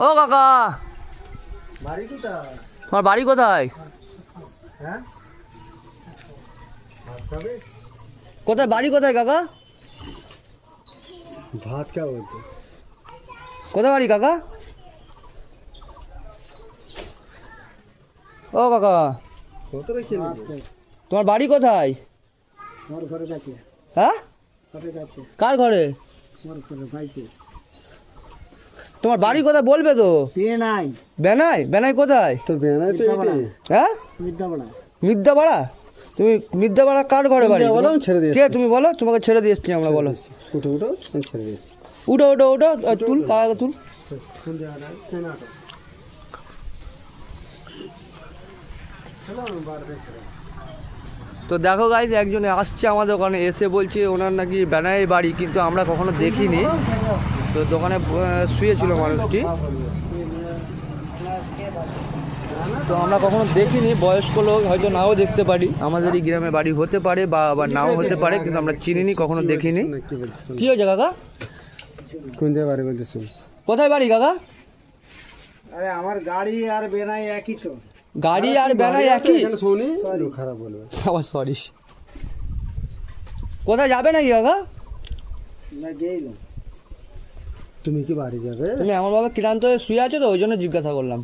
ও কাকা, বাড়ি কোথায়? তোমার বাড়ি কোথায়? হ্যাঁ, ভাত খাবে? কোথায় বাড়ি কোথায় কাকা? ভাত খাওয়া বলছে। কোথায় বাড়ি কাকা? ও কাকা, কতটা খেলে? তোমার বাড়ি কোথায়? আমার ঘরে কাছে। হ্যাঁ, ঘরে কাছে। কার ঘরে? আমার ঘরে ভাইতে। তোমার বাড়ি কোথায় বলবে তো? বেনাই। বেনাই? বেনাই কোথায়? তো বেনাই তো এটা। হ্যাঁ, মিদ্যাপাড়া। মিদ্যাপাড়া? তুমি মিদ্যাপাড়া কার ঘরে বাড়ি? বলো, ছেড়ে দিয়েছি। কে তুমি বলো? তোমাকে ছেড়ে দিয়ে এসছি আমরা, বলো। উঠো উঠো, আমি ছেড়ে দিয়েছি। উঠো উঠো উঠো, আর তুল কাকা তুল। কোন জায়গাটা? চেনাটা। চলো আমি বাড়িতে ছেড়ে। তো দেখো গাইজ, একজন আসছে আমাদের দোকানে, এসে বলছে ওনার নাকি বেনাই বাড়ি, কিন্তু আমরা কখনো দেখিনি। তো দোকানে শুয়েছিল মানুষটি, তো আমরা কখনো দেখিনি। বয়স্ক লোক, হয়তো নাও দেখতে পারি, আমাদের এই গ্রামে বাড়ি হতে পারে বা আবার নাও হতে পারে, কিন্তু আমরা চিনিনি, কখনো দেখিনি। কি হয়েছে কাকা? কোন জায়গায় বাড়ি বলতেছো? কোথায় বাড়ি কাকা? আরে আমার গাড়ি আর বেনাই একই তো। গাড়ি আর বেনাই একই? শুনি খারাপ বলবে। আবার সরি। কোথায় যাবে নাকি কাকা? না গেইলো। তুমি কি বাড়ি যাবে? তুমি এমনভাবে ক্লান্ত হয়ে শুয়ে আছো তো, ওই জন্য জিজ্ঞাসা করলাম।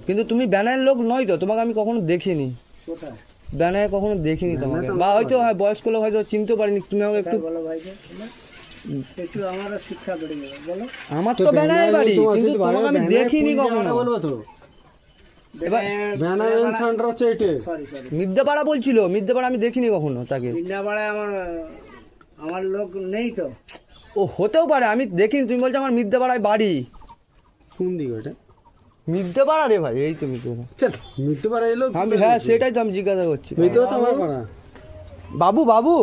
কিন্তু তুমি বেনাইয়ের লোক নয় তো, তোমাকে আমি কখনো দেখিনি। কোথায়? বেনায় কখনো দেখিনি তোমাকে, বা হয়তো বয়স্ক লোক হয়তো চিনতে পারিনি। তুমি আমাকে একটু বলো ভাইকে, একটু আমারও শিক্ষা বেড়ে যাবে, বলো। আমার তো বেনায় বাড়ি, কিন্তু তোমাকে আমি দেখিনি কখনো। বলবো তো। এবার বেনাই সেন্টার হচ্ছে এটা। Sorry sorry. মিদ্যাপাড়া বলছিল, মিদ্যাপাড়া আমি দেখিনি কখনো তাকে। মিদ্যাপাড়ায় আমার লোক নেই তো। ও হতেও পারে, আমি দেখিনি। তুমি বলছো আমার মিদ্যাপাড়ায় বাড়ি। কোন দিকে ওটা? মিদ্যাপাড়া রে ভাই, এই তো মিদ্যাপাড়া। চল মিদ্যাপাড়া এলো। আমি হ্যাঁ, সেটাই তো আমি জিজ্ঞাসা করছি। মিদ্যাপাড়া তো আমার পাড়া। বাবু বাবু,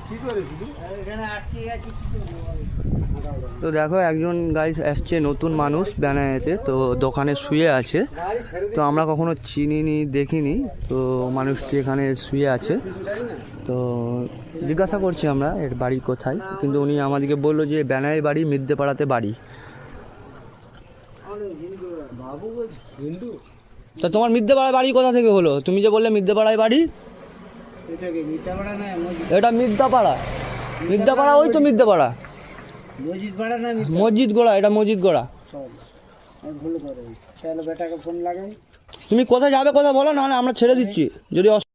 কি করে দিদি? এখানে আটকে গেছি, কি করব? তো দেখো একজন গাইস আসছে, নতুন মানুষ বেনায়েতে, তো দোকানে শুয়ে আছে। তো আমরা কখনো চিনিনি, দেখিনি। তো মানুষটি এখানে শুয়ে আছে, তো জিজ্ঞাসা করছি আমরা এর বাড়ি কোথায়, কিন্তু উনি আমাদেরকে বললো যে বেনায় বাড়ি, মিদ্যাপাড়াতে বাড়ি। বাবু বলছি হিন্দু। তা তোমার মিদ্যাপাড়ায় বাড়ি কোথা থেকে হলো? তুমি যে বললে মিদ্যাপাড়ায় বাড়ি। এটা কি মিদ্যাপাড়া না? এটা মিদ্যাপাড়া। মিদ্যাপাড়া ওই তো মিদ্যাপাড়া, মসজিদ পাড়া না? মসজিদ গোড়া, এটা মসজিদ গোড়া। আমি ভুল করে তাহলে বেটাকে ফোন লাগাই। তুমি কোথায় যাবে কথা বলো, নাহলে আমরা ছেড়ে দিচ্ছি যদি